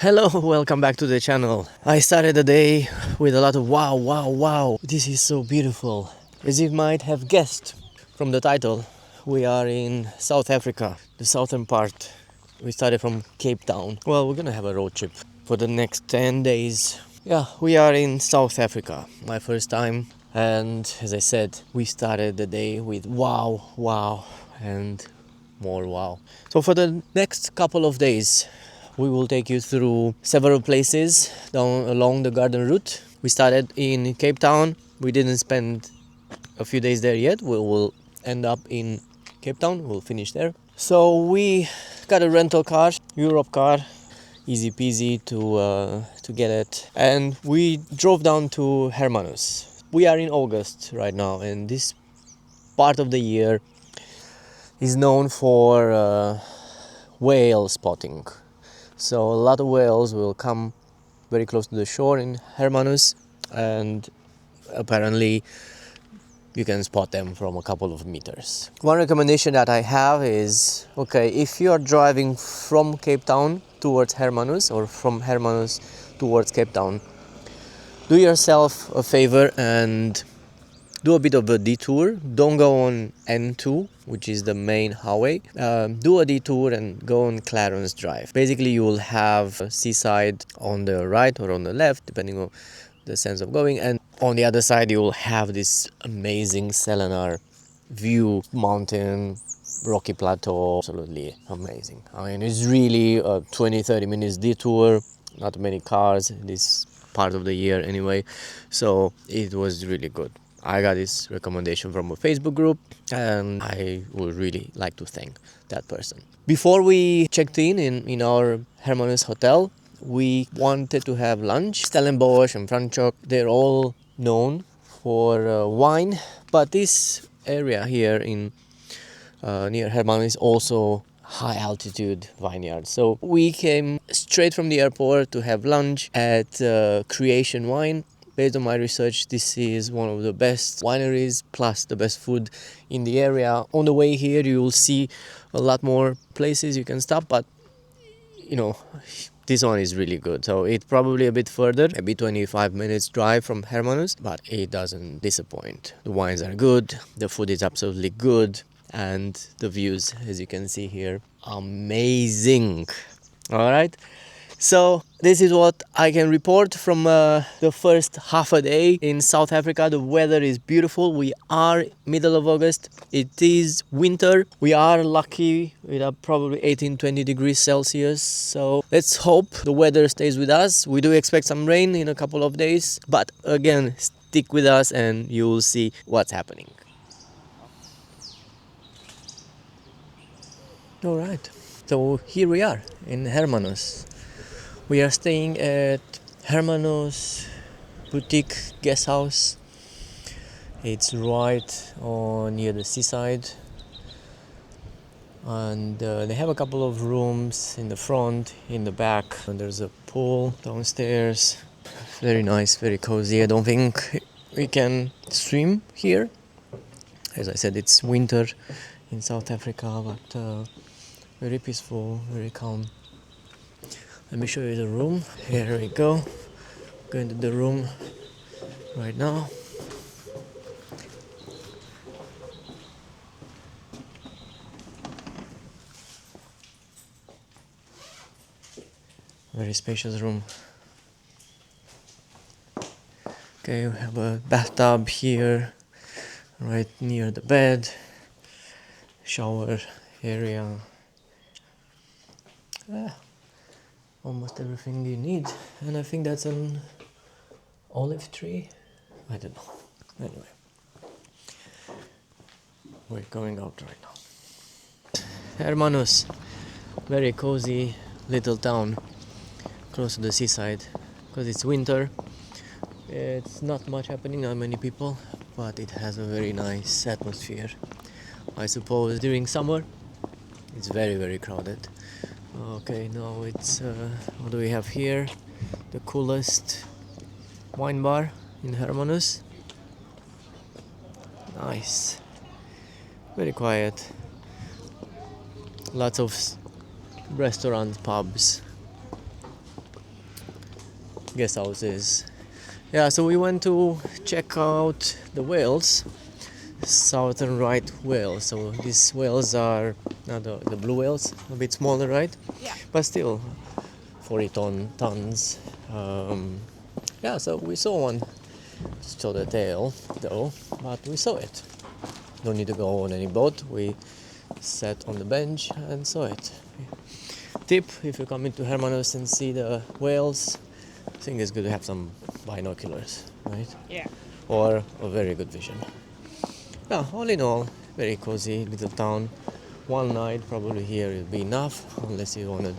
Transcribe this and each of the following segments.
Hello, welcome back to the channel. I started the day with a lot of wow. This is so beautiful. As you might have guessed from the title, we are in South Africa, the southern part. We started from Cape Town. Well, we're gonna have a road trip for the next 10 days. Yeah, we are in South Africa, my first time. And as I said, we started the day with wow, and more wow. So for the next couple of days, we will take you through several places down along the garden route. We started in Cape Town. We didn't spend a few days there yet. We will end up in Cape Town. We'll finish there. So we got a rental car, Europe car, easy peasy to get it. And we drove down to Hermanus. We are in August right now, and this part of the year is known for whale spotting. So a lot of whales will come very close to the shore in Hermanus, and apparently you can spot them from a couple of meters. One recommendation that I have is, okay, if you are driving from Cape Town towards Hermanus or from Hermanus towards Cape Town, do yourself a favor and do a bit of a detour. Don't go on N2, which is the main highway. Do a detour and go on Clarence Drive. Basically, you will have a seaside on the right or on the left, depending on the sense of going. And on the other side, you will have this amazing Selenar view, mountain, rocky plateau. Absolutely amazing. I mean, it's really a 20-30 minutes detour. Not many cars this part of the year anyway. So it was really good. I got this recommendation from a Facebook group, and I would really like to thank that person. Before we checked in our Hermanus hotel, we wanted to have lunch. Stellenbosch and Franschhoek, they're all known for wine, but this area here in near Hermanus is also high altitude vineyard. So we came straight from the airport to have lunch at Creation Wine. Based on my research, this is one of the best wineries plus the best food in the area. On the way here, you will see a lot more places you can stop, but you know, this one is really good. So it's probably a bit further, maybe 25 minutes drive from Hermanus, but it doesn't disappoint. The wines are good, the food is absolutely good, and the views, as you can see here, amazing. All right. So this is what I can report from the first half a day in South Africa. The weather is beautiful. We are middle of August. It is winter. We are lucky with probably 18-20 degrees Celsius. So let's hope the weather stays with us. We do expect some rain in a couple of days. But again, stick with us and you will see what's happening. All right. So here we are in Hermanus. We are staying at Hermanus Boutique Guest House. It's right near the seaside, and they have a couple of rooms in the front, in the back, and there's a pool downstairs. Very nice, very cozy. I don't think we can swim here. As I said, it's winter in South Africa, but very peaceful, very calm. Let me show you the room. Here we go. Going to the room right now. Very spacious room. Okay, we have a bathtub here, right near the bed. Shower area. Almost everything you need, and I think that's an olive tree. I don't know. Anyway, we're going out right now. Hermanus, very cozy little town close to the seaside. Because it's winter, it's not much happening, not many people, but it has a very nice atmosphere. I suppose during summer it's very crowded. Okay, now it's what do we have here? The coolest wine bar in Hermanus. Nice, very quiet. Lots of restaurants, pubs. guest houses. Yeah, so we went to check out the whales, southern right whales. So these whales are not the blue whales, a bit smaller, right? Yeah. But still 40 tons. Yeah, so we saw one. Saw the tail though, but we saw it. Don't need to go on any boat. We sat on the bench and saw it. Tip: if you come into Hermanus and see the whales, I think it's good to have some binoculars, right? Yeah. Or a very good vision. Yeah, all in all, very cozy little town. One night probably here will be enough, unless you want to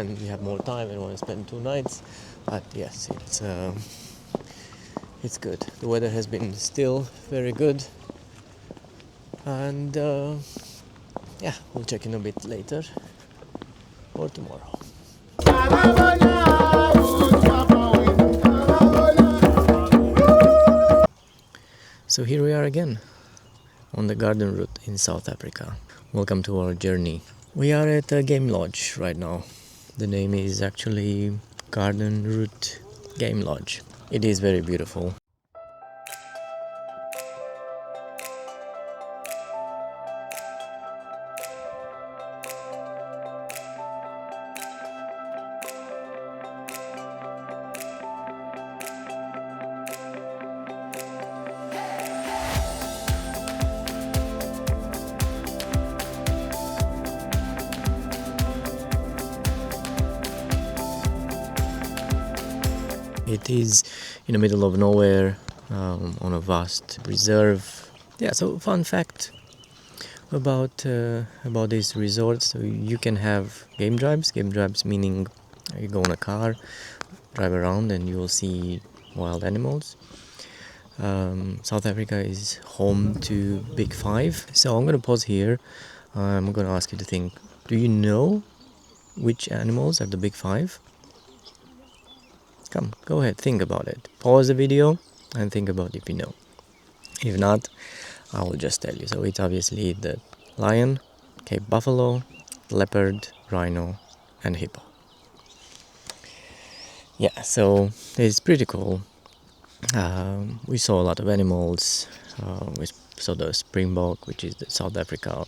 you have more time and want to spend 2 nights. But yes, it's good. The weather has been still very good, and yeah, we'll check in a bit later or tomorrow. So here we are again on the garden route in South Africa. Welcome to our journey. We are at a game lodge right now. The name is actually Garden Route Game Lodge. It is very beautiful. It is in the middle of nowhere, on a vast reserve. Yeah, so fun fact about this resort. So you can have game drives. Game drives meaning you go in a car, drive around, and you will see wild animals. South Africa is home to Big Five. So I'm going to pause here. I'm going to ask you to think. Do you know which animals are the Big Five? Come, go ahead, think about it. Pause the video and think about if you know. If not, I will just tell you. So it's obviously the lion, Cape buffalo, leopard, rhino, and hippo. Yeah, so it's pretty cool. We saw a lot of animals. We saw the springbok, which is the South Africa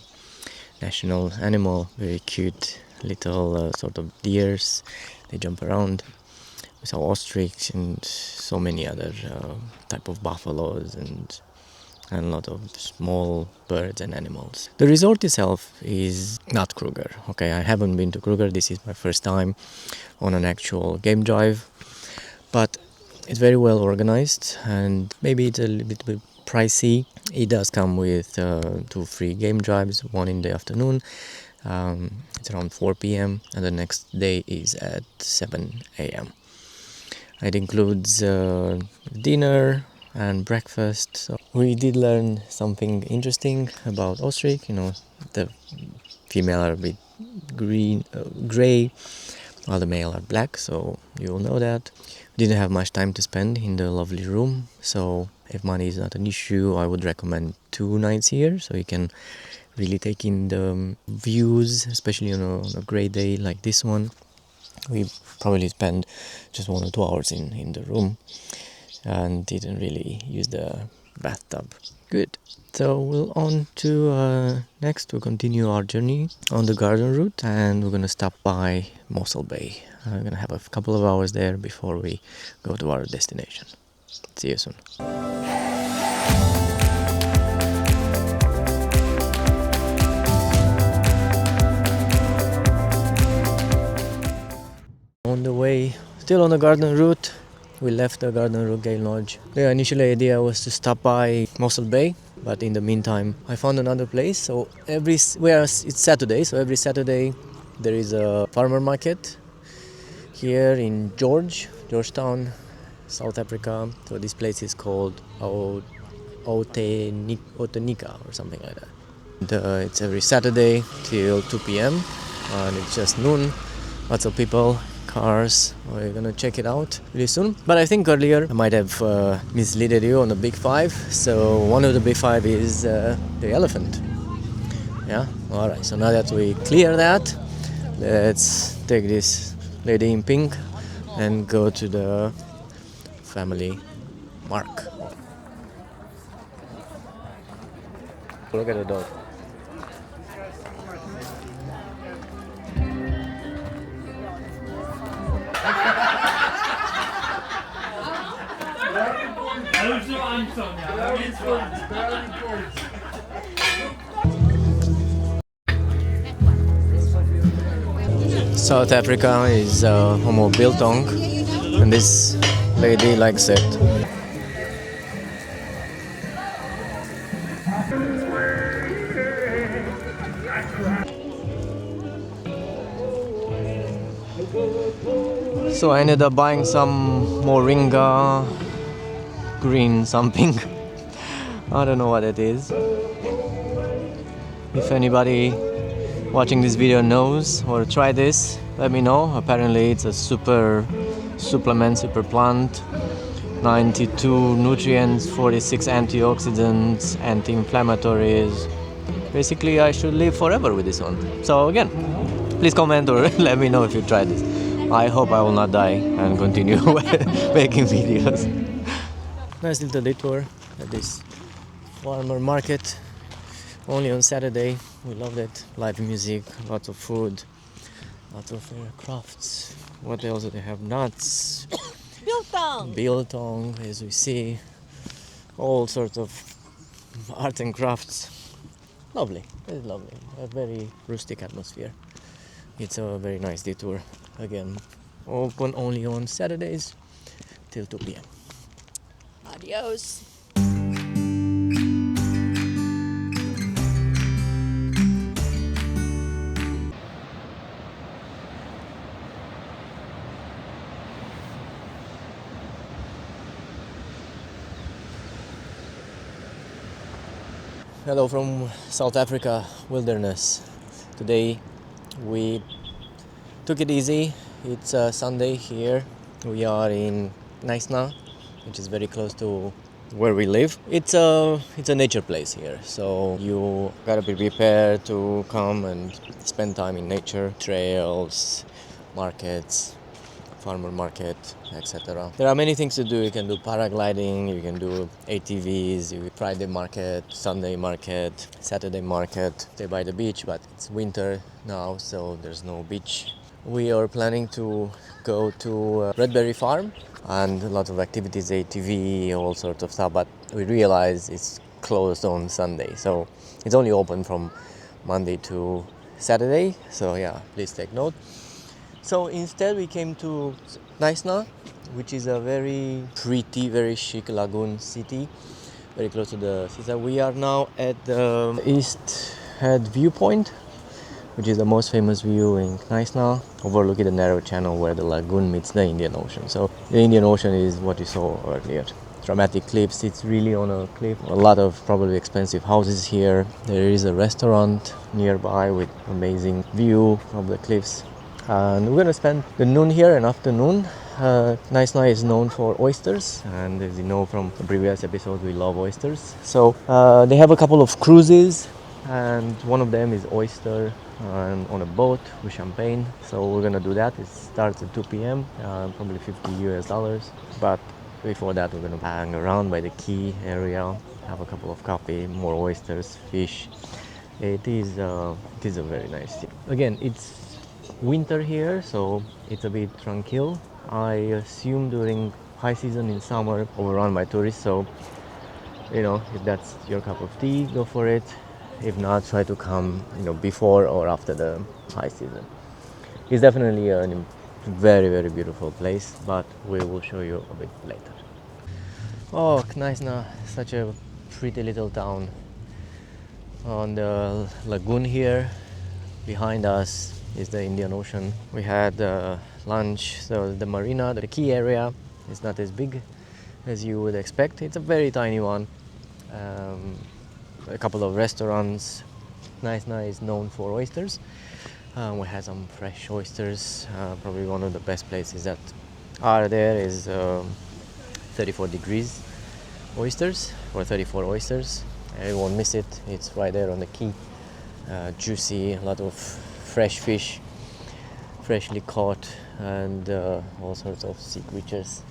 national animal. Very cute little sort of deers. They jump around. We saw ostrich and so many other type of buffaloes and a lot of small birds and animals. The resort itself is not Kruger. Okay, I haven't been to Kruger. This is my first time on an actual game drive, but it's very well organized and maybe it's a little bit pricey. It does come with 2 free game drives, one in the afternoon. It's around 4 p.m. and the next day is at 7 a.m. It includes dinner and breakfast. So we did learn something interesting about ostrich. You know, the female are a bit gray, while the male are black. So you will know that. We didn't have much time to spend in the lovely room. So if money is not an issue, I would recommend 2 nights here. So you can really take in the views, especially on a great day like this one. We probably spent just 1 or 2 hours in the room and didn't really use the bathtub. Good. So we'll on to next. We'll continue our journey on the garden route and we're gonna stop by Mossel Bay. We're gonna have a couple of hours there before we go to our destination. See you soon. On the way, still on the garden route, we left the garden route game lodge. The initial idea was to stop by Mossel Bay, but in the meantime, I found another place. So it's Saturday, so every Saturday there is a farmer market here in Georgetown, South Africa. So this place is called Outeniqua or something like that. And, it's every Saturday till 2 p.m. and it's just noon. Lots of people, cars. We're gonna check it out really soon. But I think earlier I might have misled you on the Big Five. So one of the Big Five is the elephant. Yeah. All right. So now that we clear that, let's take this lady in pink and go to the family Mark. Look at the dog. South Africa is homo biltong, and this lady likes it. So I ended up buying some moringa green something. I don't know what it is. If anybody watching this video knows or try this, let me know. Apparently it's a super supplement, super plant. 92 nutrients, 46 antioxidants, anti-inflammatories. Basically I should live forever with this one. So again, please comment or let me know if you tried this. I hope I will not die and continue making videos. Nice little detour at this farmer market. Only on Saturday. We loved it. Live music, lots of food, lots of crafts. What else do they have? Nuts. Biltong, as we see. All sorts of arts and crafts. Lovely. It's lovely. A very rustic atmosphere. It's a very nice detour. Again, open only on Saturdays till 2 p.m. Adios. Hello from South Africa wilderness. Today we took it easy. It's Sunday here. We are in Knysna, which is very close to where we live. It's a nature place here, so you gotta be prepared to come and spend time in nature. Trails, markets, farmer market, etc. There are many things to do. You can do paragliding, you can do ATVs, Friday market, Sunday market, Saturday market. Stay by the beach, but it's winter now, so there's no beach. We are planning to go to Redberry Farm and a lot of activities, ATV, all sorts of stuff, but we realize it's closed on Sunday, so it's only open from Monday to Saturday, so yeah, please take note. So instead we came to Knysna, which is a very pretty, very chic lagoon city, very close to the seaside. We are now at the East Head viewpoint, which is the most famous view in Knysna, overlooking the narrow channel where the lagoon meets the Indian Ocean. So the Indian Ocean is what you saw earlier. Dramatic cliffs, it's really on a cliff. A lot of probably expensive houses here. There is a restaurant nearby with amazing view of the cliffs. And we're gonna spend the noon here and afternoon. Knysna is known for oysters, and as you know from the previous episode, we love oysters. So they have a couple of cruises, and one of them is Oyster on a boat with champagne. So we're gonna do that. It starts at 2 p.m. Probably $50. But before that, we're gonna hang around by the Quay area, have a couple of coffee, more oysters, fish. It is a very nice thing. Again, it's winter here, so it's a bit tranquil. I assume during high season in summer overrun by tourists, so if that's your cup of tea, go for it. If not, try to come before or after the high season. It's definitely a very, very beautiful place, but we will show you a bit later. Oh, Knysna, such a pretty little town on the lagoon here. Behind us is the Indian Ocean. We had lunch, so the marina, the Quay area is not as big as you would expect. It's a very tiny one. A couple of restaurants. Knysna is known for oysters. We had some fresh oysters. Probably one of the best places that are there is 34 degrees oysters, or 34 oysters. You won't miss it. It's right there on the quay. Juicy, a lot of fresh fish, freshly caught, and all sorts of sea creatures.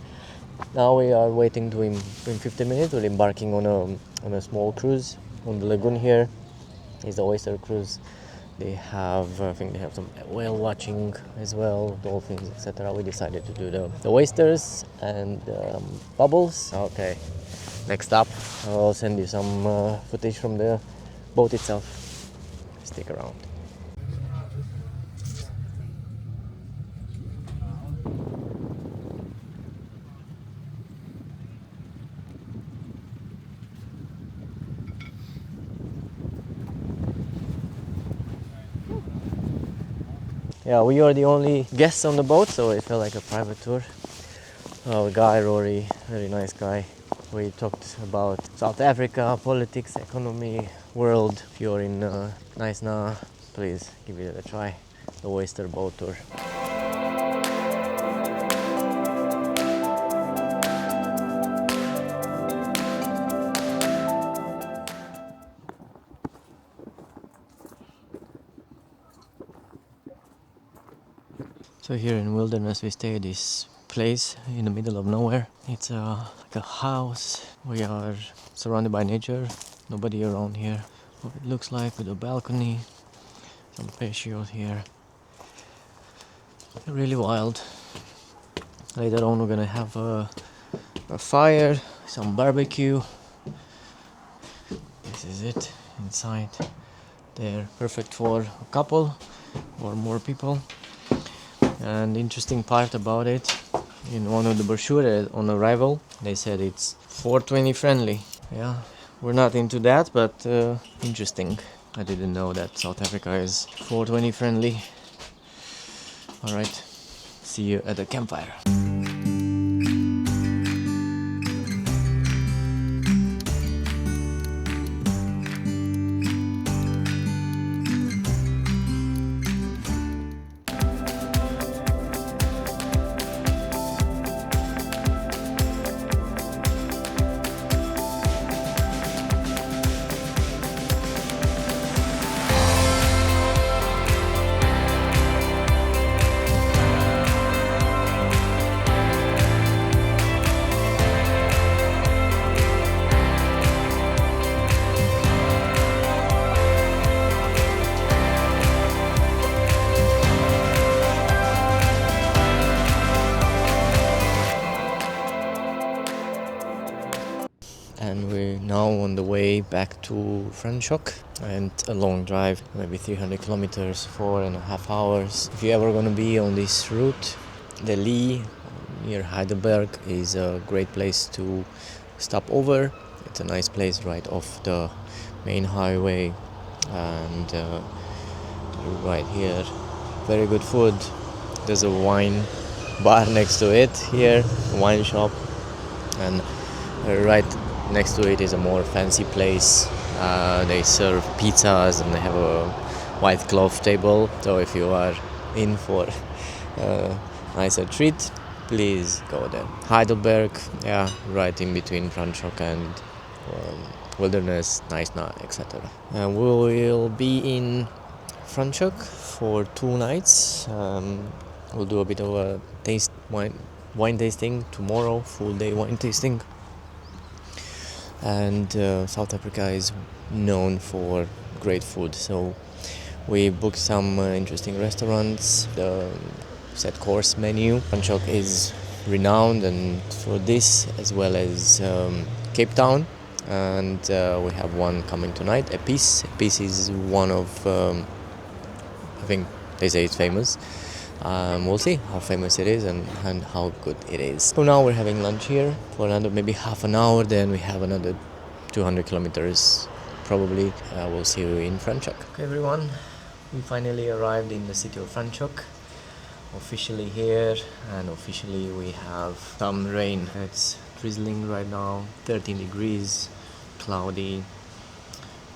Now we are waiting in 15 minutes. We're embarking on a small cruise on the lagoon here. It's the Oyster cruise. They have, I think they have some whale watching as well, dolphins, etc. We decided to do the oysters and bubbles. Okay, next up, I'll send you some footage from the boat itself. Stick around. Yeah, we are the only guests on the boat, so it felt like a private tour. Our guy Rory, very nice guy. We talked about South Africa, politics, economy, world. If you're in Knysna, please give it a try. The Oyster boat tour. So here in Wilderness we stay at this place in the middle of nowhere. It's like a house. We are surrounded by nature. Nobody around here. What it looks like with a balcony. Some patios here. Really wild. Later on we're gonna have a fire, some barbecue. This is it inside there. Perfect for a couple or more people. And the interesting part about it, in one of the brochures on arrival, they said it's 420 friendly. Yeah, we're not into that, but interesting. I didn't know that South Africa is 420 friendly. Alright, see you at the campfire. And we're now on the way back to Franschhoek, and a long drive, maybe 300 kilometers, 4.5 hours. If you're ever going to be on this route, the Lee near Heidelberg is a great place to stop over. It's a nice place right off the main highway, and right here, very good food. There's a wine bar next to it here, a wine shop, and right next to it is a more fancy place. They serve pizzas and they have a white cloth table. So if you are in for a nicer treat, please go there. Heidelberg, yeah, right in between Franschhoek and Wilderness, Knysna, etc. We will be in Franschhoek for 2 nights. We'll do a bit of a wine tasting tomorrow, full day wine tasting. And South Africa is known for great food, so we booked some interesting restaurants. The set course menu. Franschhoek is renowned and for this, as well as Cape Town, and we have one coming tonight, Epis. Epis is one of I think they say it's famous. We'll see how famous it is and how good it is. So now we're having lunch here for another maybe half an hour, then we have another 200 kilometers probably. We'll see you in Franschhoek. Okay everyone, we finally arrived in the city of Franschhoek. Officially here, and officially we have some rain. It's drizzling right now, 13 degrees, cloudy.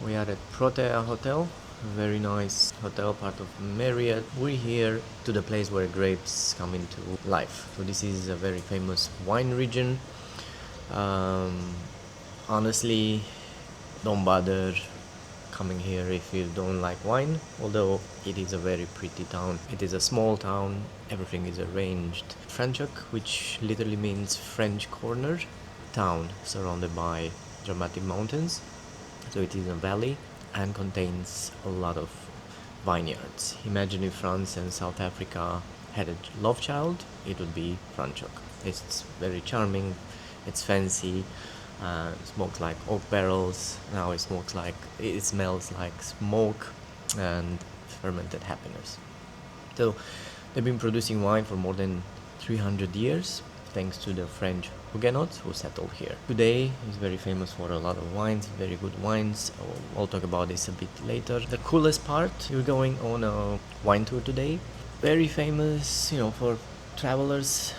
We are at Protea Hotel. Very nice hotel, part of Marriott. We're here to the place where grapes come into life. So this is a very famous wine region. Honestly, don't bother coming here if you don't like wine, although it is a very pretty town. It is a small town, everything is arranged. Franschhoek, which literally means French corner, town surrounded by dramatic mountains. So it is a valley and contains a lot of vineyards. Imagine if France and South Africa had a love child, it would be Franschhoek. It's very charming, it's fancy, smokes like oak barrels. Now it smells like smoke and fermented happiness. So they've been producing wine for more than 300 years, thanks to the French Huguenots who settled here. Today is very famous for a lot of wines, very good wines. I'll talk about this a bit later. The coolest part, you're going on a wine tour today. Very famous, for travelers.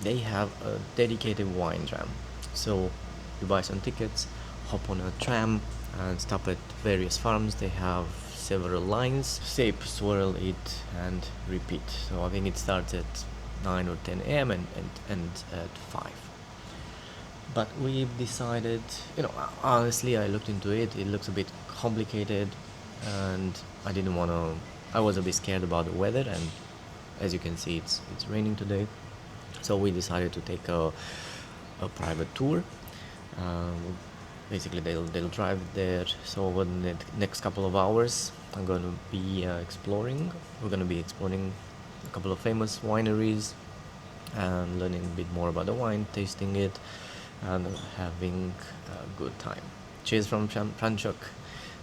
They have a dedicated wine tram. So you buy some tickets, hop on a tram and stop at various farms. They have several lines, sip, swirl, eat and repeat. So I think it starts at 9 or 10 a.m. and at 5. But we've decided, honestly, I looked into it. It looks a bit complicated and I was a bit scared about the weather, and as you can see, it's raining today. So we decided to take a private tour. Basically, they'll drive there. So over the next couple of hours, I'm going to be exploring. We're going to be exploring a couple of famous wineries and learning a bit more about the wine, tasting it, and having a good time. Cheers from Franschhoek.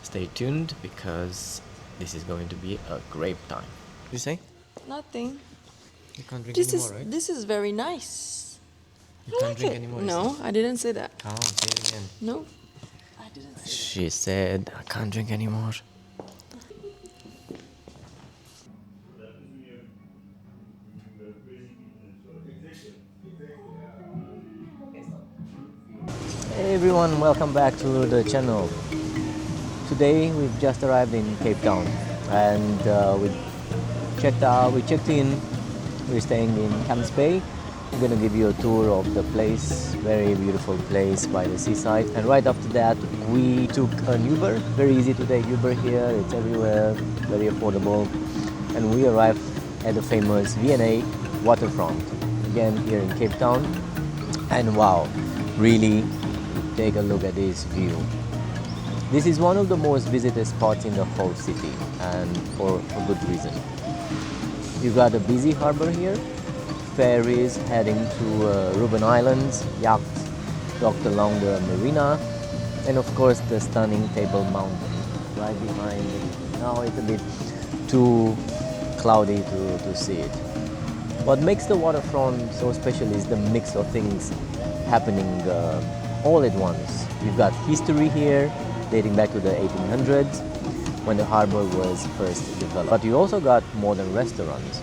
Stay tuned because this is going to be a great time. You say? Nothing. You can't drink This anymore, is right? this is very nice. You can't drink anymore. No, I didn't say that. Come, say it again. No, I didn't say She said, I can't drink anymore. Hey everyone, welcome back to the channel. Today we've just arrived in Cape Town and we checked in. We're staying in Camps Bay. I'm gonna give you a tour of the place, very beautiful place by the seaside. And right after that we took an Uber. Very easy to take Uber here, it's everywhere, very affordable. And we arrived at the famous V&A Waterfront, again here in Cape Town. And wow, really take a look at this view. This is one of the most visited spots in the whole city, and for good reason. You've got a busy harbor here, ferries heading to Ruben Islands, yachts docked along the marina, and of course the stunning Table Mountain right behind it. Now it's a bit too cloudy to see it. What makes the waterfront so special is the mix of things happening all at once. You've got history here, dating back to the 1800s, when the harbor was first developed. But you also got modern restaurants,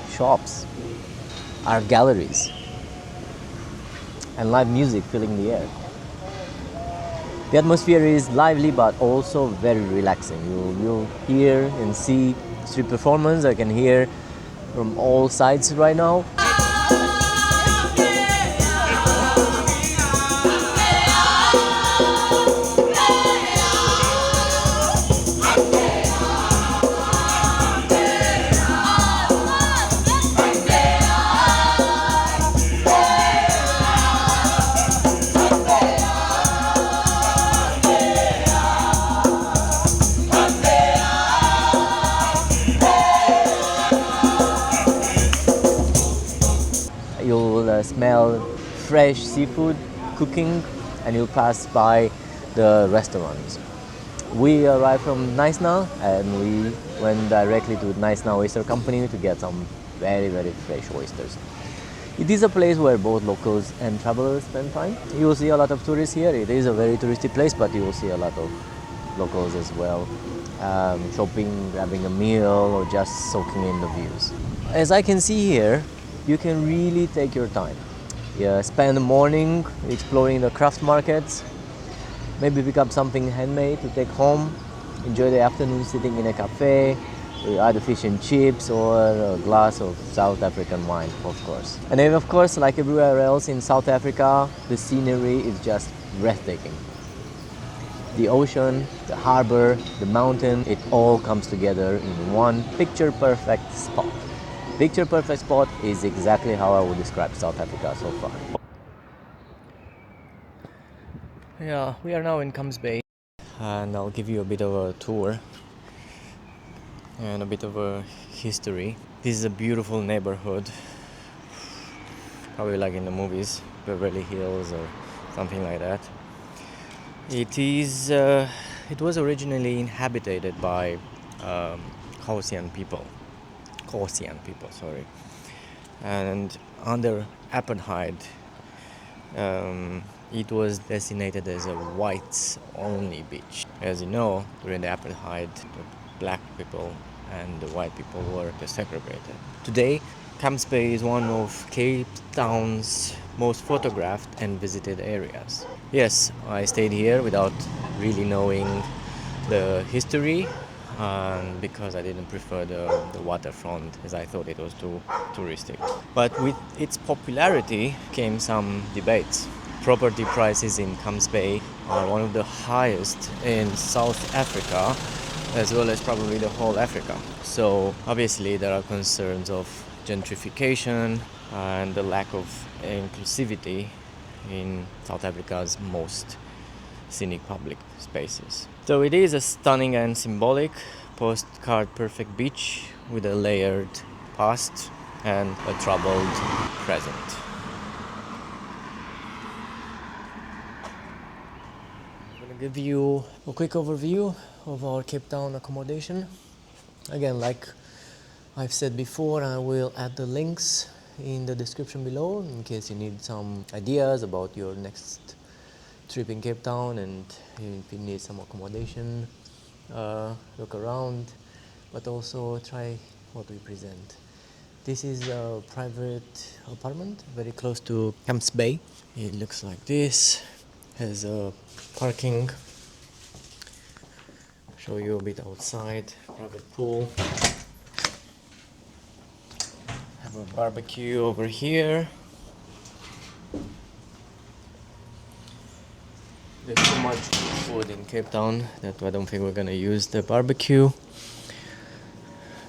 shops, art galleries, and live music filling the air. The atmosphere is lively but also very relaxing. You'll hear and see street performance. I can hear from all sides right now. Smell fresh seafood cooking, and you'll pass by the restaurants. We arrived from Knysna and we went directly to Knysna Oyster Company to get some very fresh oysters. It is a place where both locals and travelers spend time. You will see a lot of tourists here. It is a very touristy place, but you will see a lot of locals as well, shopping, grabbing a meal, or just soaking in the views. As I can see here, you can really take your time. Spend the morning exploring the craft markets, maybe pick up something handmade to take home, enjoy the afternoon sitting in a cafe with either fish and chips or a glass of South African wine, of course. And then, of course, like everywhere else in South Africa, the scenery is just breathtaking. The ocean, the harbor, the mountain, it all comes together in one picture perfect spot. Picture perfect spot is exactly how I would describe South Africa so far. Yeah, we are now in Camps Bay, and I'll give you a bit of a tour and a bit of a history. This is a beautiful neighborhood, probably like in the movies, Beverly Hills or something like that. It was originally inhabited by Caucasian people, sorry, and under apartheid, it was designated as a whites-only beach. As you know, during the apartheid, the black people and the white people were segregated. Today, Camps Bay is one of Cape Town's most photographed and visited areas. Yes, I stayed here without really knowing the history, because I didn't prefer the waterfront, as I thought it was too touristic. But with its popularity came some debates. Property prices in Camps Bay are one of the highest in South Africa, as well as probably the whole Africa. So obviously there are concerns of gentrification and the lack of inclusivity in South Africa's most scenic public spaces. So it is a stunning and symbolic postcard perfect beach with a layered past and a troubled present. I'm going to give you a quick overview of our Cape Town accommodation. Again, like I've said before, I will add the links in the description below in case you need some ideas about your next trip in Cape Town, and if you need some accommodation, look around, but also try what we present. This is a private apartment very close to Camps Bay. It looks like this, has a parking, show you a bit outside, private pool, have a barbecue over here. There's too much food in Cape Town that I don't think we're gonna use the barbecue.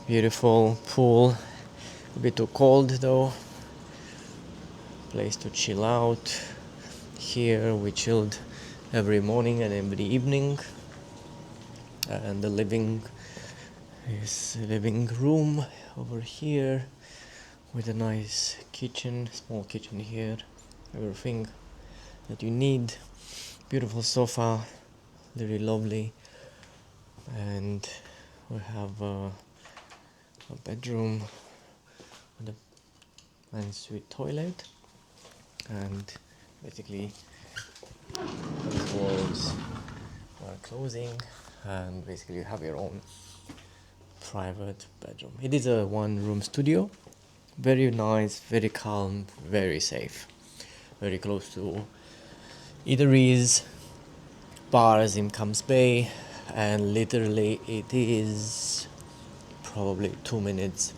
Beautiful pool, a bit too cold though. Place to chill out. Here we chilled every morning and every evening. And the living room over here with a nice kitchen, small kitchen here. Everything that you need. Beautiful sofa, very lovely, and we have a bedroom with a ensuite toilet, and basically the walls are closing, and basically you have your own private bedroom. It is a one-room studio, very nice, very calm, very safe, very close to eateries, bars in Camps Bay, and literally it is probably 2 minutes.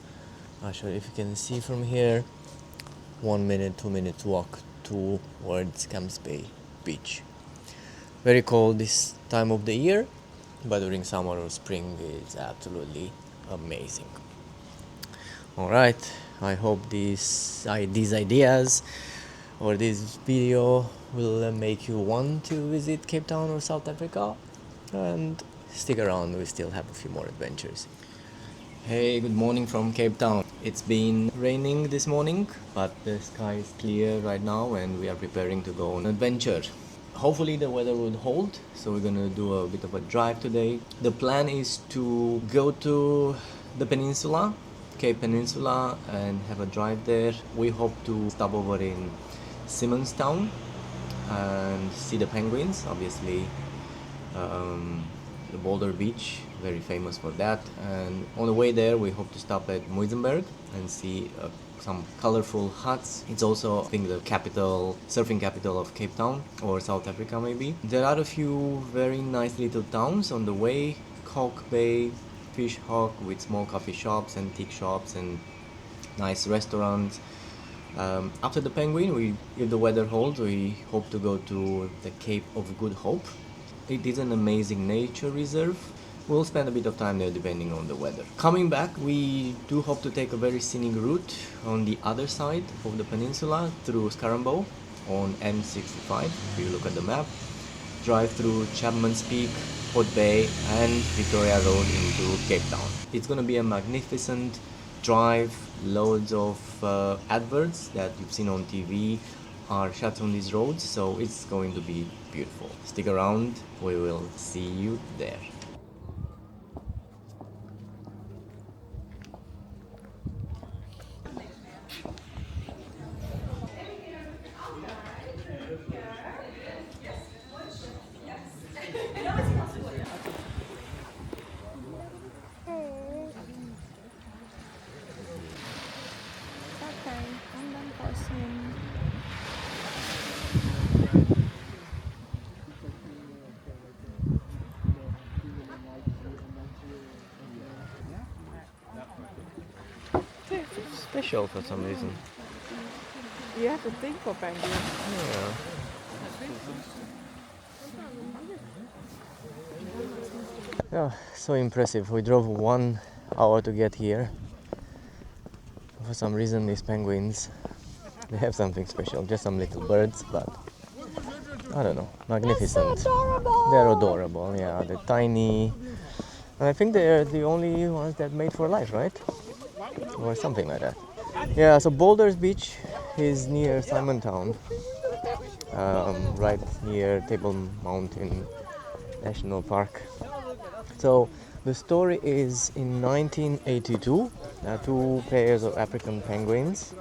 Not sure if you can see from here. 1 minute, 2 minutes walk towards Camps Bay beach. Very cold this time of the year, but during summer or spring it's absolutely amazing. Alright, I hope these ideas or this video will make you want to visit Cape Town or South Africa, and stick around, we still have a few more adventures. Hey, good morning from Cape Town. It's been raining this morning, but the sky is clear right now and we are preparing to go on an adventure. Hopefully the weather would hold, so we're gonna do a bit of a drive today. The plan is to go to the peninsula, Cape Peninsula, and have a drive there. We hope to stop over in Simonstown and see the penguins, obviously. The Boulders Beach, very famous for that. And on the way there we hope to stop at Muizenberg and see some colorful huts. It's also, I think, the surfing capital of Cape Town, or South Africa maybe. There are a few very nice little towns on the way. Hawk Bay, Fish Hawk, with small coffee shops, antique shops, and nice restaurants. After the Penguin, if the weather holds, we hope to go to the Cape of Good Hope. It is an amazing nature reserve. We'll spend a bit of time there depending on the weather. Coming back, we do hope to take a very scenic route on the other side of the peninsula through Scarambo on M65. If you look at the map, drive through Chapman's Peak, Port Bay and Victoria Road into Cape Town. It's going to be a magnificent drive. Loads of adverts that you've seen on TV are shot on these roads, so it's going to be beautiful. Stick around, we will see you there. Special for some reason. You have to think for penguins. Yeah. Yeah, so impressive. We drove 1 hour to get here. For some reason these penguins, they have something special. Just some little birds, but I don't know. Magnificent. So adorable. They're adorable, yeah. They're tiny. And I think they're the only ones that made for life, right? Or something like that. Yeah, so Boulders Beach is near Simontown, right near Table Mountain National Park. So the story is in 1982, two pairs of African penguins,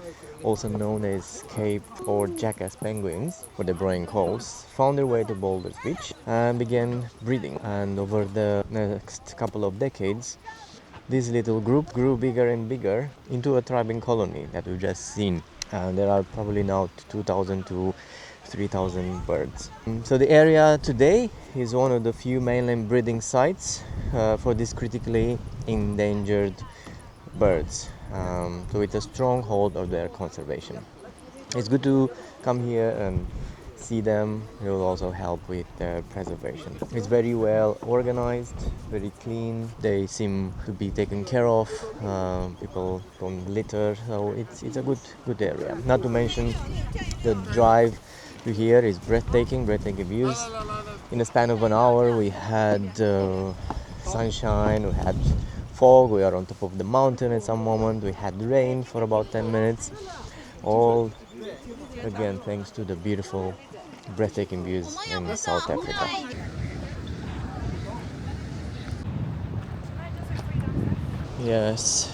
also known as Cape or Jackass penguins for the Brewing Coast, found their way to Boulders Beach and began breeding. And over the next couple of decades, this little group grew bigger and bigger into a thriving colony that we've just seen. And there are probably now 2,000 to 3,000 birds. So the area today is one of the few mainland breeding sites for these critically endangered birds. So it's a stronghold of their conservation. It's good to come here and see them. It will also help with their preservation. It's very well organized, very clean. They seem to be taken care of. People don't litter, so it's a good area. Not to mention the drive to here is breathtaking views. In the span of an hour, we had sunshine, we had fog. We are on top of the mountain at some moment. We had rain for about 10 minutes. All again thanks to the beautiful breathtaking views in South Africa. Yes,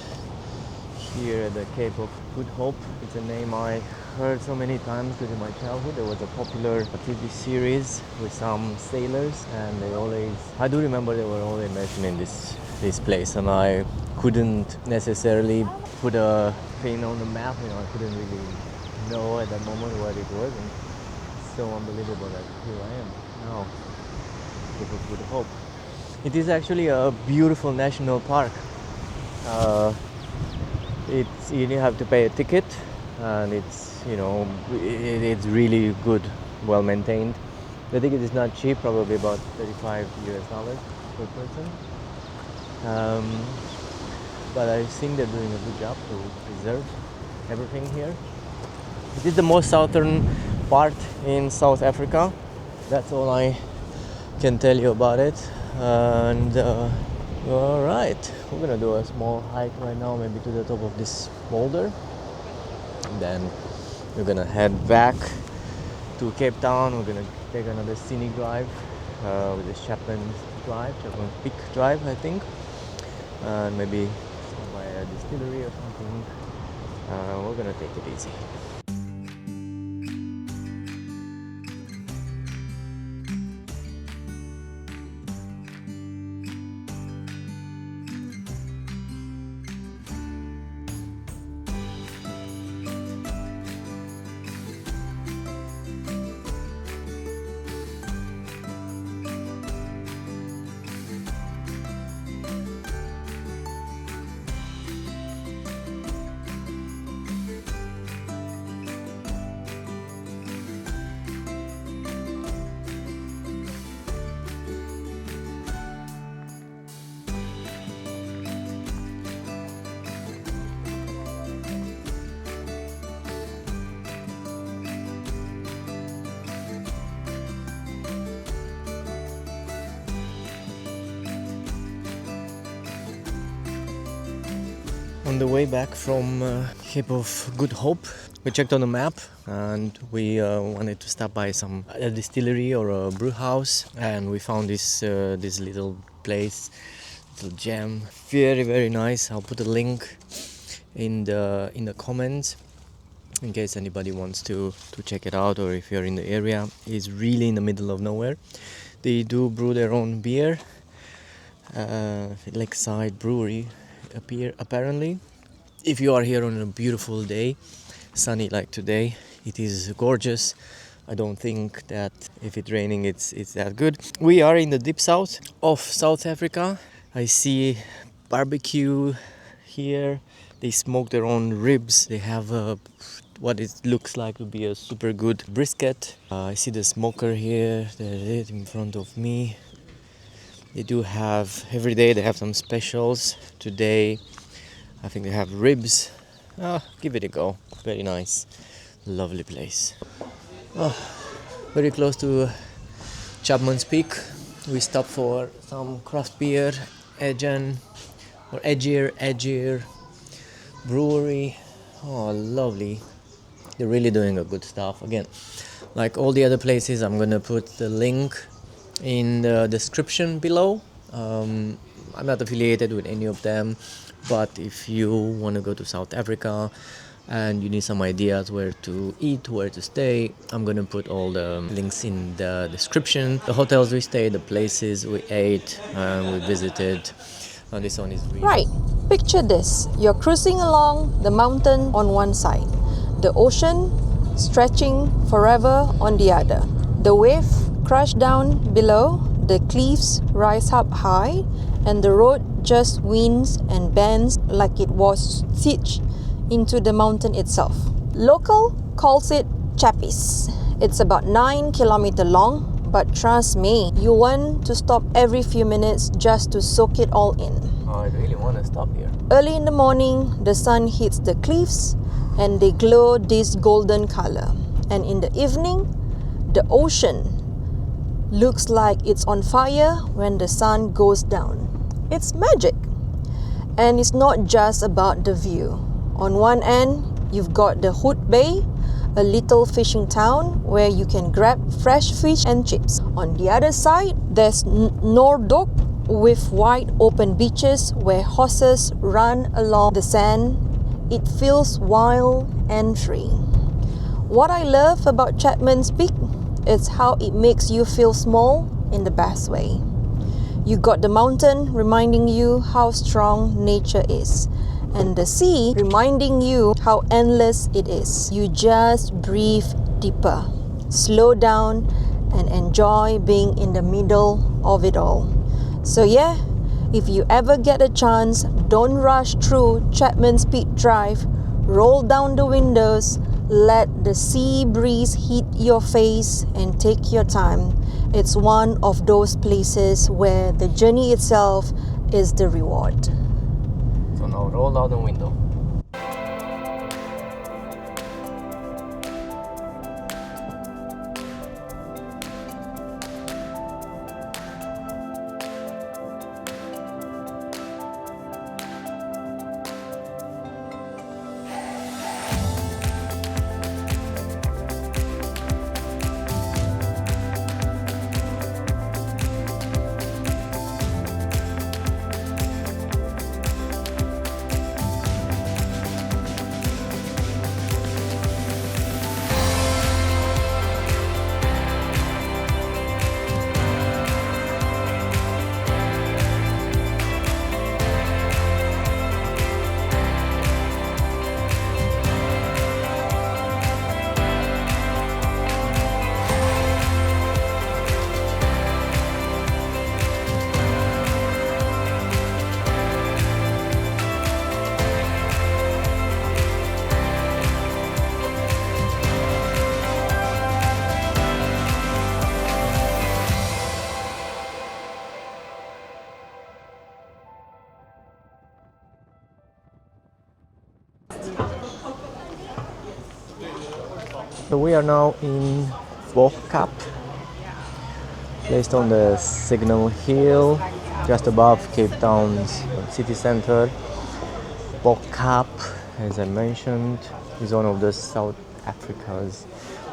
here at the Cape of Good Hope. It's a name I heard so many times during my childhood. There was a popular TV series with some sailors, and I do remember they were always mentioning this place, and I couldn't necessarily put a pin on the map. I couldn't really know at that moment what it was, and it's so unbelievable that here I am now, Cape of Good Hope. It is actually a beautiful national park. You have to pay a ticket, and it's really good, well maintained. The ticket is not cheap, probably about $35 per person. But I think they're doing a good job to preserve everything here. It is the most southern part in South Africa. That's all I can tell you about it. And alright, we're gonna do a small hike right now, maybe to the top of this boulder. And then we're gonna head back to Cape Town. We're gonna take another scenic drive with this Chapman Peak Drive, I think. And maybe stop by a distillery or something. We're gonna take it easy. On the way back from Cape of Good Hope, we checked on the map and we wanted to stop by a distillery or a brew house, and we found this little place, little gem. Very nice. I'll put a link in the comments in case anybody wants to check it out, or if you're in the area. It's really in the middle of nowhere. They do brew their own beer. Lakeside Brewery apparently. If you are here on a beautiful day, sunny like today, it is gorgeous. I don't think that if it's raining it's that good. We are in the deep south of South Africa. I see barbecue here. They smoke their own ribs. They have what it looks like to be a super good brisket. I see the smoker here. There it is in front of me. They do have, every day they have some specials. Today, I think they have ribs. Give it a go. Very nice. Lovely place. Very close to Chapman's Peak. We stopped for some craft beer. Edgier Brewery. Oh, lovely. They're really doing a good stuff. Again, like all the other places, I'm gonna put the link in the description below. I'm not affiliated with any of them, but if you want to go to South Africa and you need some ideas where to eat, where to stay, I'm gonna put all the links in the description. The hotels we stayed, the places we ate and we visited. And this one is really right. Picture this. You're cruising along the mountain on one side, the ocean stretching forever on the other. The wave crash down below, the cliffs rise up high, and the road just winds and bends like it was stitched into the mountain itself. Local calls it Chappies. It's about 9 kilometers long, but trust me, you want to stop every few minutes just to soak it all in. I really want to stop here. Early in the morning, the sun hits the cliffs and they glow this golden color. And in the evening, the ocean looks like it's on fire when the sun goes down. It's magic. And it's not just about the view. On one end, you've got the Hood Bay, a little fishing town where you can grab fresh fish and chips. On the other side, there's Noordhoek with wide open beaches where horses run along the sand. It feels wild and free. What I love about Chapman's Peak is how it makes you feel small in the best way. You got the mountain reminding you how strong nature is, and the sea reminding you how endless it is. You just breathe deeper, slow down, and enjoy being in the middle of it all. So yeah, if you ever get a chance, don't rush through Chapman's Peak Drive. Roll down the windows, let the sea breeze hit your face, and take your time. It's one of those places where the journey itself is the reward. So now roll down the window. So we are now in Bo-Kaap, placed on the Signal Hill, just above Cape Town's city center. Bo-Kaap, as I mentioned, is one of the South Africa's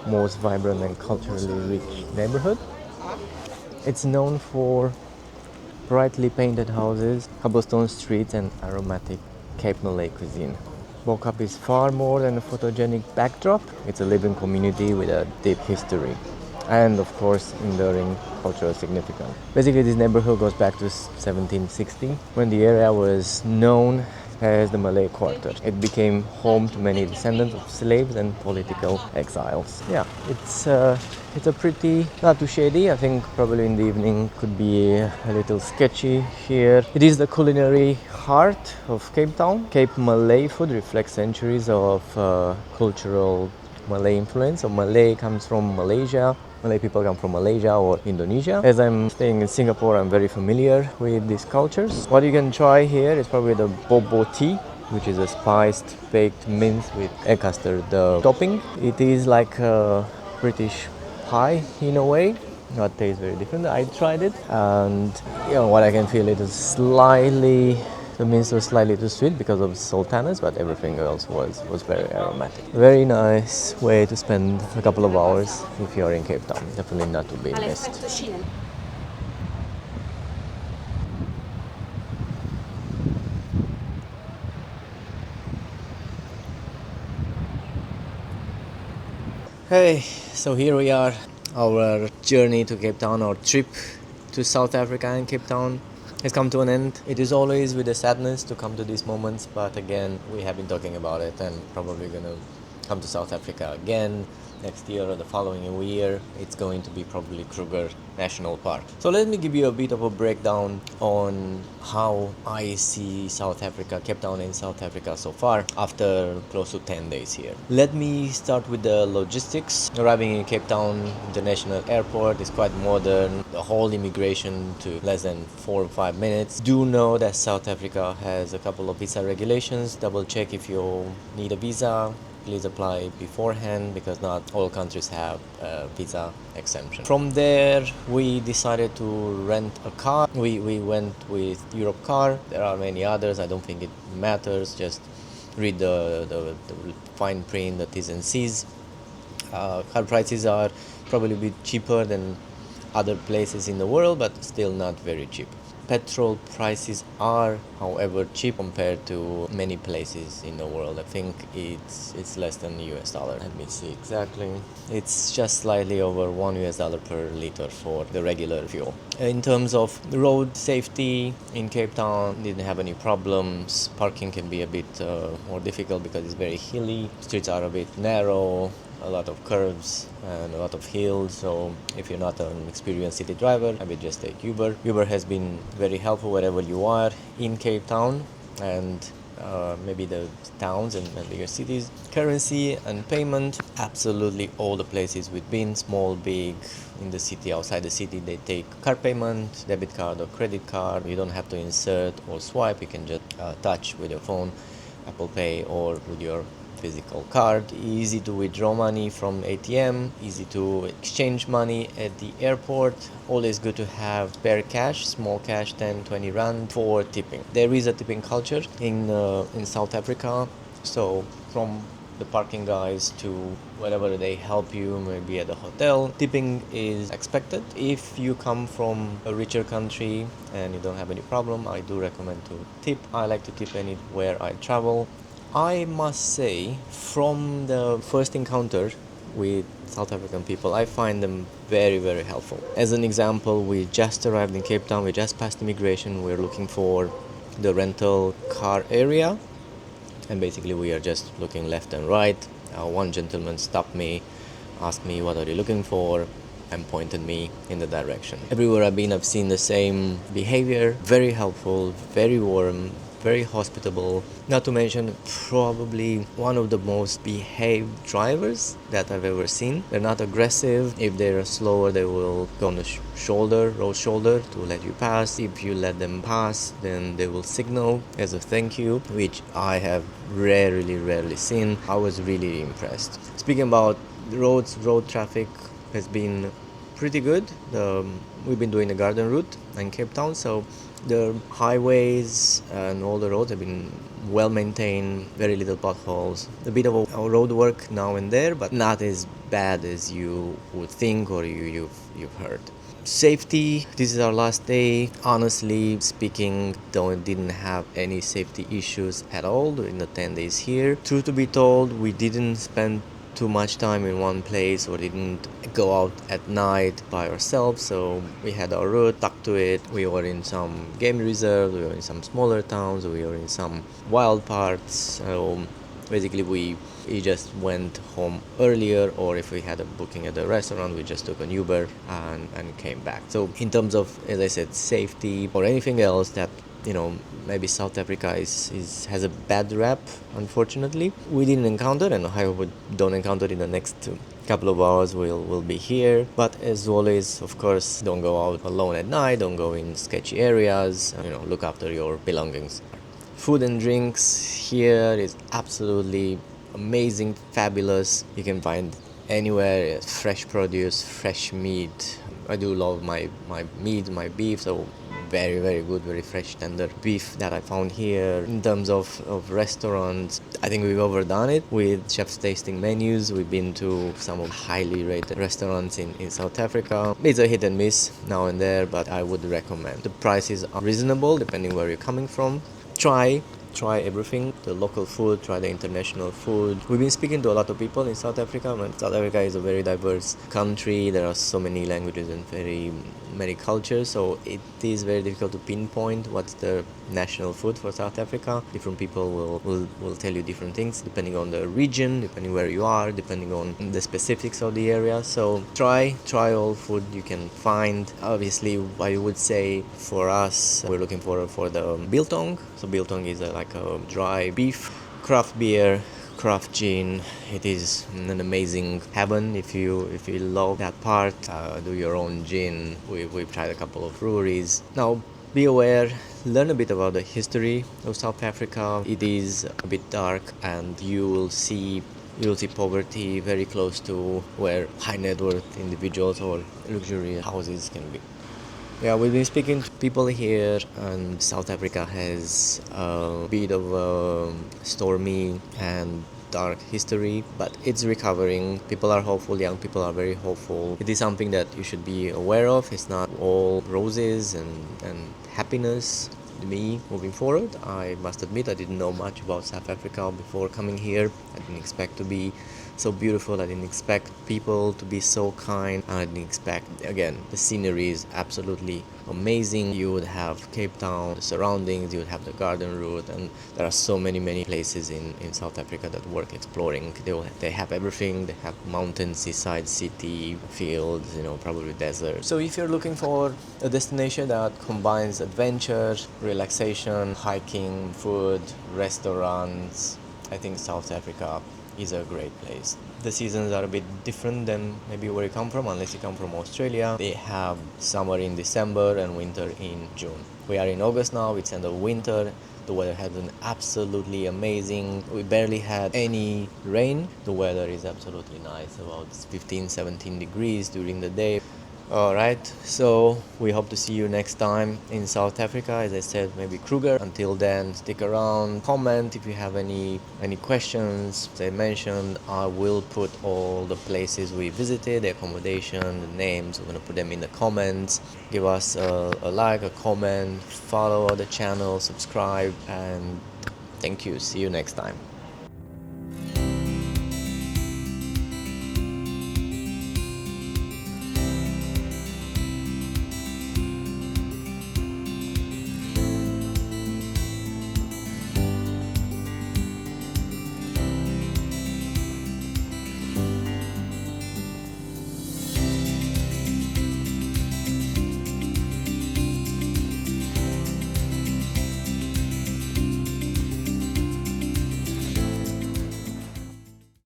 most vibrant and culturally rich neighborhood. It's known for brightly painted houses, cobblestone streets, and aromatic Cape Malay cuisine. Bo-Kaap is far more than a photogenic backdrop. It's a living community with a deep history and, of course, enduring cultural significance. Basically, this neighborhood goes back to 1760 when the area was known as the Malay Quarter. It became home to many descendants of slaves and political exiles. Yeah, it's a pretty, not too shady. I think probably in the evening could be a little sketchy here. It is the culinary heart of Cape Town. Cape Malay food reflects centuries of cultural Malay influence. So Malay comes from Malaysia. Malay people come from Malaysia or Indonesia. As I'm staying in Singapore, I'm very familiar with these cultures. What you can try here is probably the bobo tea, which is a spiced baked mince with egg custard topping. It is like a British pie in a way. It tastes very different. I tried it, and what I can feel it is slightly. The mince was slightly too sweet because of sultanas, but everything else was very aromatic. Very nice way to spend a couple of hours if you're in Cape Town. Definitely not to be missed. Hey, so here we are. Our journey to Cape Town, our trip to South Africa and Cape Town has come to an end. It is always with a sadness to come to these moments, but again, we have been talking about it and probably gonna come to South Africa again next year or the following year. It's going to be probably Kruger National Park. So let me give you a bit of a breakdown on how I see South Africa, Cape Town in South Africa so far after close to 10 days here. Let me start with the logistics. Arriving in Cape Town International Airport is quite modern. The whole immigration to less than 4 or 5 minutes. Do know that South Africa has a couple of visa regulations. Double check if you need a visa. Please apply beforehand because not all countries have a visa exemption. From there, we decided to rent a car. We went with Europe Car. There are many others. I don't think it matters. Just read the fine print, the T's and C's. Car prices are probably a bit cheaper than other places in the world, but still not very cheap. Petrol prices are, however, cheap compared to many places in the world. I think it's less than US dollar. Let me see exactly. It's just slightly over $1 per liter for the regular fuel. In terms of road safety in Cape Town, didn't have any problems. Parking can be a bit more difficult because it's very hilly. Streets are a bit narrow. A lot of curves and a lot of hills, so if you're not an experienced city driver, I would just take Uber. Uber has been very helpful wherever you are in Cape Town and maybe the towns and bigger cities. Currency and payment, absolutely all the places we've been, small, big, in the city, outside the city, they take card payment, debit card or credit card. You don't have to insert or swipe, you can just touch with your phone, Apple Pay, or with your physical card. Easy to withdraw money from ATM, easy to exchange money at the airport. Always good to have spare cash, small cash, 10-20 rand for tipping. There is a tipping culture in South Africa, so from the parking guys to wherever they help you, maybe at the hotel, tipping is expected. If you come from a richer country and you don't have any problem, I do recommend to tip. I like to tip anywhere I travel. I must say, from the first encounter with South African people, I find them very, very helpful. As an example, we just arrived in Cape Town, we just passed immigration, we're looking for the rental car area, and basically we are just looking left and right. One gentleman stopped me, asked me what are you looking for, and pointed me in the direction. Everywhere I've been, I've seen the same behavior, very helpful, very warm, very hospitable, not to mention probably one of the most behaved drivers that I've ever seen. They're not aggressive. If they're slower, they will go on the road shoulder to let you pass. If you let them pass, then they will signal as a thank you, which I have rarely seen. I was really impressed. Speaking about roads, road traffic has been pretty good. We've been doing the garden route in Cape Town, so The highways and all the roads have been well maintained, very little potholes, a bit of a road work now and there, but not as bad as you would think or you've heard. Safety, this is our last day. Honestly speaking, didn't have any safety issues at all during the 10 days here. Truth to be told, we didn't spend too much time in one place or didn't go out at night by ourselves, so we had our route, stuck to it. We were in some game reserves, we were in some smaller towns, we were in some wild parts, so basically we just went home earlier, or if we had a booking at the restaurant, we just took an Uber and came back. So in terms of, as I said, safety or anything else that, maybe South Africa has a bad rap, unfortunately, we didn't encounter, and I hope we don't encounter in the next couple of hours. We'll be here, but as always, of course, don't go out alone at night, don't go in sketchy areas, look after your belongings. Food and drinks here is absolutely amazing, fabulous. You can find anywhere fresh produce, fresh meat. I do love my meat, my beef, so very, very good, very fresh, tender beef that I found here. In terms of restaurants, I think we've overdone it with chef's tasting menus. We've been to some of highly rated restaurants in South Africa. It's a hit and miss now and there, but I would recommend. The prices are reasonable depending where you're coming from. Try everything, the local food, try the international food. We've been speaking to a lot of people in South Africa. South Africa is a very diverse country. There are so many languages and very many cultures, so it is very difficult to pinpoint what's the national food for South Africa. Different people will tell you different things depending on the region, depending where you are, depending on the specifics of the area. So try all food you can find. Obviously, I would say for us, we're looking for the biltong. So biltong is like a dry beef, craft beer, craft gin. It is an amazing heaven if you love that part. Do your own gin. We've tried a couple of breweries. Now be aware, learn a bit about the history of South Africa. It is a bit dark, and you will see poverty very close to where high net worth individuals or luxury houses can be. Yeah, we've been speaking to people here, and South Africa has a bit of a stormy and dark history, but it's recovering. People are hopeful, young people are very hopeful. It is something that you should be aware of. It's not all roses and happiness. Me, moving forward, I must admit I didn't know much about South Africa before coming here. I didn't expect to be so beautiful. I didn't expect people to be so kind. I didn't expect, again, the scenery is absolutely amazing. You would have Cape Town, the surroundings, you would have the garden route, and there are so many places in South Africa that worth exploring. They have everything. They have mountains, seaside, city, fields, probably desert. So if you're looking for a destination that combines adventure, relaxation, hiking, food, restaurants, I think South Africa is a great place. The seasons are a bit different than maybe where you come from, unless you come from Australia. They have summer in December and winter in June. We are in August now, it's end of winter. The weather has been absolutely amazing. We barely had any rain. The weather is absolutely nice, about 15-17 degrees during the day. Alright, so we hope to see you next time in South Africa. As I said, maybe Kruger. Until then, stick around, comment if you have any questions. As I mentioned, I will put all the places we visited, the accommodation, the names. We're going to put them in the comments. Give us a like, a comment, follow the channel, subscribe, and thank you. See you next time.